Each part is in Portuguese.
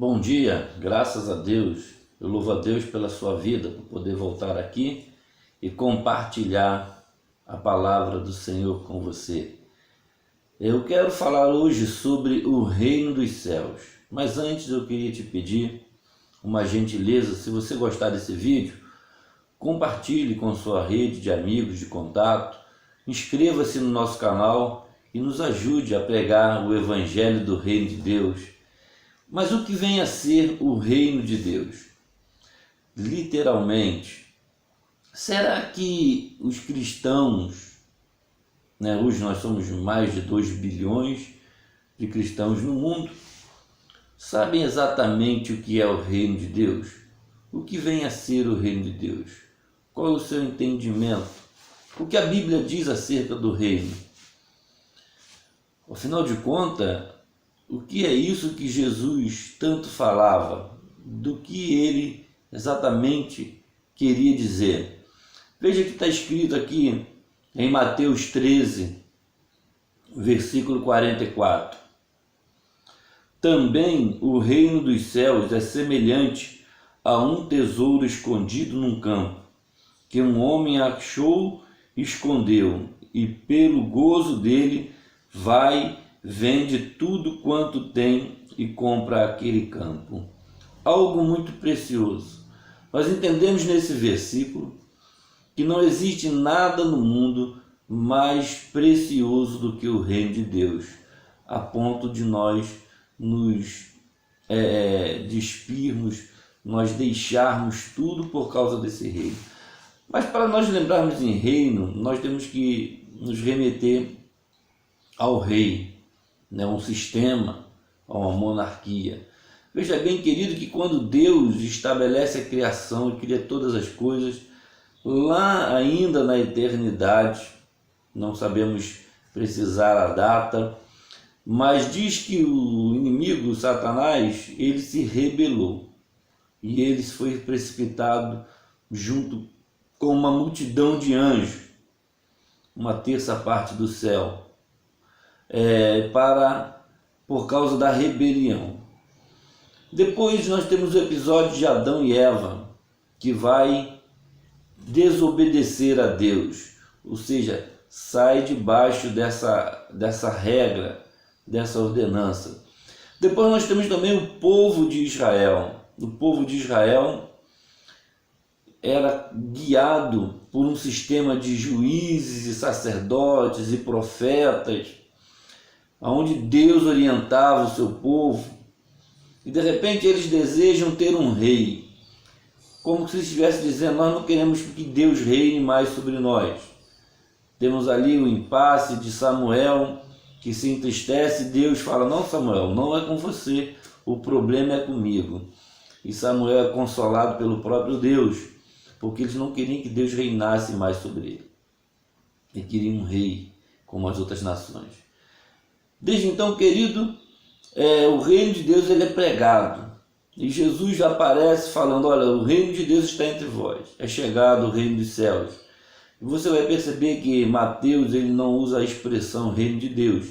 Bom dia, graças a Deus. Eu louvo a Deus pela sua vida, por poder voltar aqui e compartilhar a palavra do Senhor com você. Eu quero falar hoje sobre o reino dos céus, mas antes eu queria te pedir uma gentileza. Se você gostar desse vídeo, compartilhe com sua rede de amigos, de contato, inscreva-se no nosso canal e nos ajude a pregar o Evangelho do Reino de Deus. Mas o que vem a ser o reino de Deus? Literalmente, será que os cristãos, hoje nós somos mais de 2 bilhões de cristãos no mundo, sabem exatamente o que é o reino de Deus? O que vem a ser o reino de Deus? Qual é o seu entendimento? O que a Bíblia diz acerca do reino? Afinal de contas, o que é isso que Jesus tanto falava? Do que ele exatamente queria dizer? Veja que está escrito aqui em Mateus 13, versículo 44. Também o reino dos céus é semelhante a um tesouro escondido num campo, que um homem achou e escondeu, e pelo gozo dele vende tudo quanto tem e compra aquele campo. Algo muito precioso. Nós entendemos nesse versículo que não existe nada no mundo mais precioso do que o reino de Deus, a ponto de nós nos despirmos, nós deixarmos tudo por causa desse reino. Mas para nós lembrarmos em reino, nós temos que nos remeter ao rei, um sistema, a uma monarquia. Veja bem, querido, que quando Deus estabelece a criação e cria todas as coisas, lá ainda na eternidade, não sabemos precisar a data, mas diz que o inimigo, Satanás, ele se rebelou e ele foi precipitado junto com uma multidão de anjos, uma terça parte do céu, por causa da rebelião. Depois nós temos o episódio de Adão e Eva, que vai desobedecer a Deus, ou seja, sai debaixo dessa regra, dessa ordenança. Depois nós temos também o povo de Israel. O povo de Israel era guiado por um sistema de juízes e sacerdotes e profetas, onde Deus orientava o seu povo, e de repente eles desejam ter um rei, como se estivesse dizendo: nós não queremos que Deus reine mais sobre nós. Temos ali o impasse de Samuel, que se entristece, e Deus fala: não, Samuel, não é com você, o problema é comigo. E Samuel é consolado pelo próprio Deus, porque eles não queriam que Deus reinasse mais sobre ele, e queriam um rei como as outras nações. Desde então, querido, o reino de Deus ele é pregado, e Jesus já aparece falando: olha, o reino de Deus está entre vós, é chegado o reino dos céus. E você vai perceber que Mateus ele não usa a expressão reino de Deus,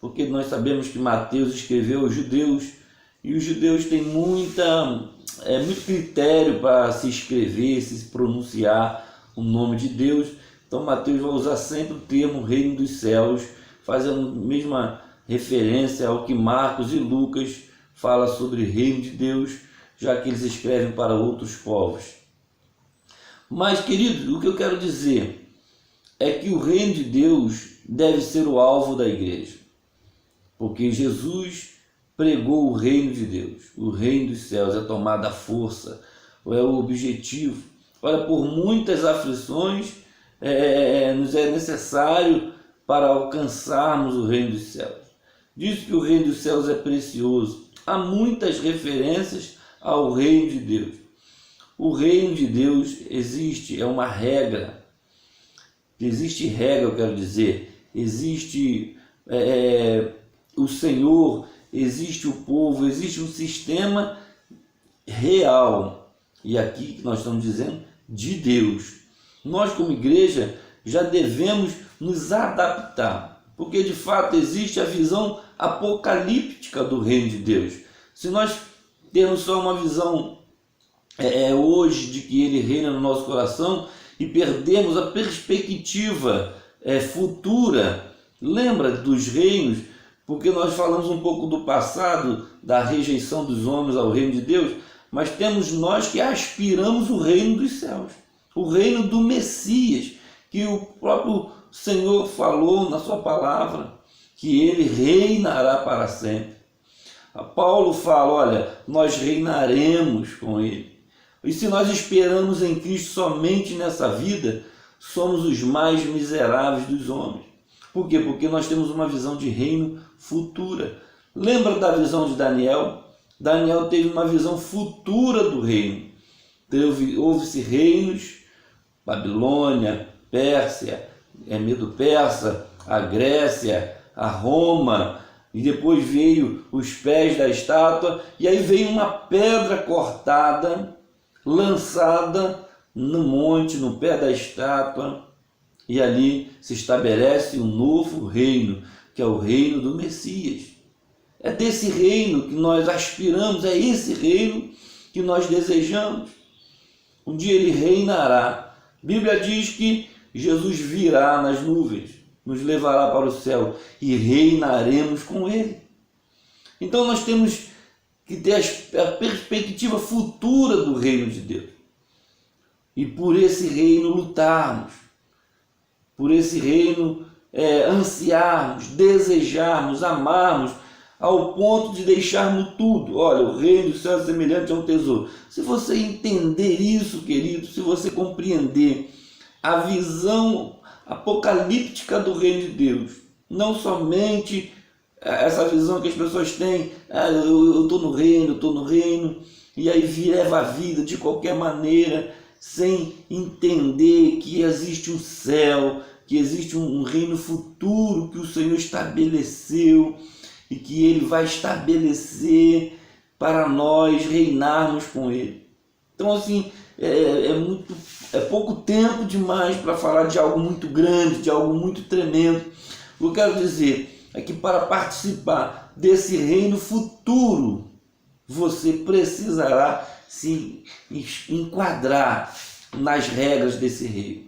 porque nós sabemos que Mateus escreveu aos judeus, e os judeus têm muito critério para se escrever, se pronunciar o nome de Deus. Então Mateus vai usar sempre o termo reino dos céus, fazendo a mesma referência ao que Marcos e Lucas falam sobre o reino de Deus, já que eles escrevem para outros povos. Mas, querido, o que eu quero dizer é que o reino de Deus deve ser o alvo da igreja, porque Jesus pregou o reino de Deus, o reino dos céus, é tomada a força, é o objetivo. Olha, por muitas aflições nos é necessário para alcançarmos o reino dos céus. Diz que o reino dos céus é precioso. Há muitas referências ao reino de Deus. O reino de Deus existe, é uma regra. Existe regra, eu quero dizer. Existe o Senhor, existe o povo, existe um sistema real. E aqui que nós estamos dizendo de Deus. Nós, como igreja, já devemos nos adaptar, porque de fato existe a visão apocalíptica do reino de Deus. Se nós termos só uma visão hoje de que Ele reina no nosso coração e perdemos a perspectiva futura. Lembra dos reinos? Porque nós falamos um pouco do passado, da rejeição dos homens ao reino de Deus, mas temos nós que aspiramos o reino dos céus, o reino do Messias, que o próprio Senhor falou na sua palavra, que Ele reinará para sempre. Paulo fala, olha, nós reinaremos com Ele. E se nós esperamos em Cristo somente nessa vida, somos os mais miseráveis dos homens. Por quê? Porque nós temos uma visão de reino futura. Lembra da visão de Daniel? Daniel teve uma visão futura do reino. Houve-se reinos, Babilônia, Pérsia, Medo-Persa, a Grécia, a Roma, e depois veio os pés da estátua, e aí veio uma pedra cortada, lançada no monte, no pé da estátua, e ali se estabelece um novo reino, que é o reino do Messias. É desse reino que nós aspiramos, é esse reino que nós desejamos. Um dia Ele reinará. A Bíblia diz que Jesus virá nas nuvens, nos levará para o céu e reinaremos com Ele. Então nós temos que ter a perspectiva futura do reino de Deus. E por esse reino lutarmos, por esse reino ansiarmos, desejarmos, amarmos, ao ponto de deixarmos tudo. Olha, o reino do céu é semelhante a um tesouro. Se você entender isso, querido, se você compreender a visão apocalíptica do reino de Deus, não somente essa visão que as pessoas têm, eu estou no reino, e aí leva a vida de qualquer maneira, sem entender que existe um céu, que existe um reino futuro que o Senhor estabeleceu e que Ele vai estabelecer para nós reinarmos com Ele. Então, assim, é pouco tempo demais para falar de algo muito grande, de algo muito tremendo. O que eu quero dizer é que para participar desse reino futuro, você precisará se enquadrar nas regras desse reino.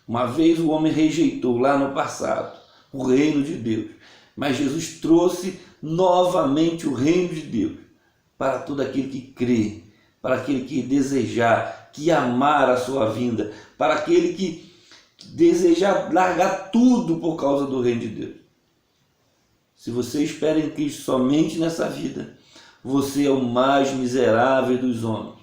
Uma vez o homem rejeitou lá no passado o reino de Deus, mas Jesus trouxe novamente o reino de Deus para todo aquele que crê, para aquele que desejar, que amar a sua vinda, para aquele que desejar largar tudo por causa do reino de Deus. Se você espera em Cristo somente nessa vida, você é o mais miserável dos homens.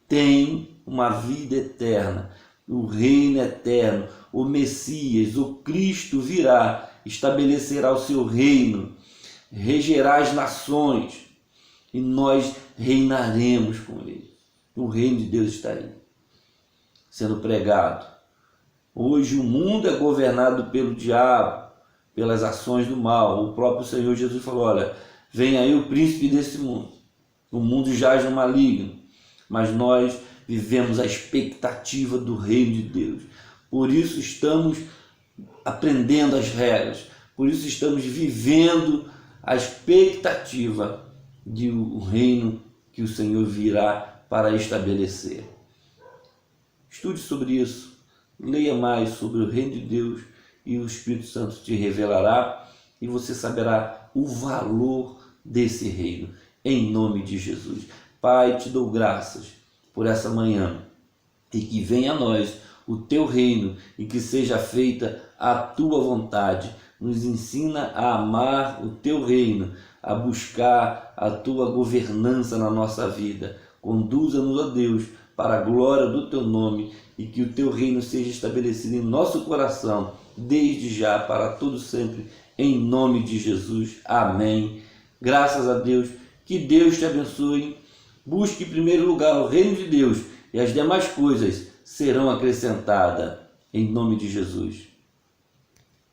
Tem uma vida eterna, o reino eterno, o Messias, o Cristo virá, estabelecerá o seu reino, regerá as nações e nós reinaremos com Ele. O reino de Deus está aí, sendo pregado. Hoje o mundo é governado pelo diabo, pelas ações do mal. O próprio Senhor Jesus falou, olha, vem aí o príncipe desse mundo. O mundo jaz no maligno, mas nós vivemos a expectativa do reino de Deus. Por isso estamos aprendendo as regras, por isso estamos vivendo a expectativa do reino que o Senhor virá para estabelecer. Estude sobre isso, leia mais sobre o reino de Deus e o Espírito Santo te revelará e você saberá o valor desse reino, em nome de Jesus. Pai, te dou graças por essa manhã e que venha a nós o teu reino e que seja feita a tua vontade. Nos ensina a amar o teu reino, a buscar a tua governança na nossa vida. Conduza-nos, ó Deus, para a glória do teu nome e que o teu reino seja estabelecido em nosso coração, desde já, para todo sempre, em nome de Jesus. Amém. Graças a Deus. Que Deus te abençoe. Busque em primeiro lugar o reino de Deus e as demais coisas serão acrescentadas, em nome de Jesus.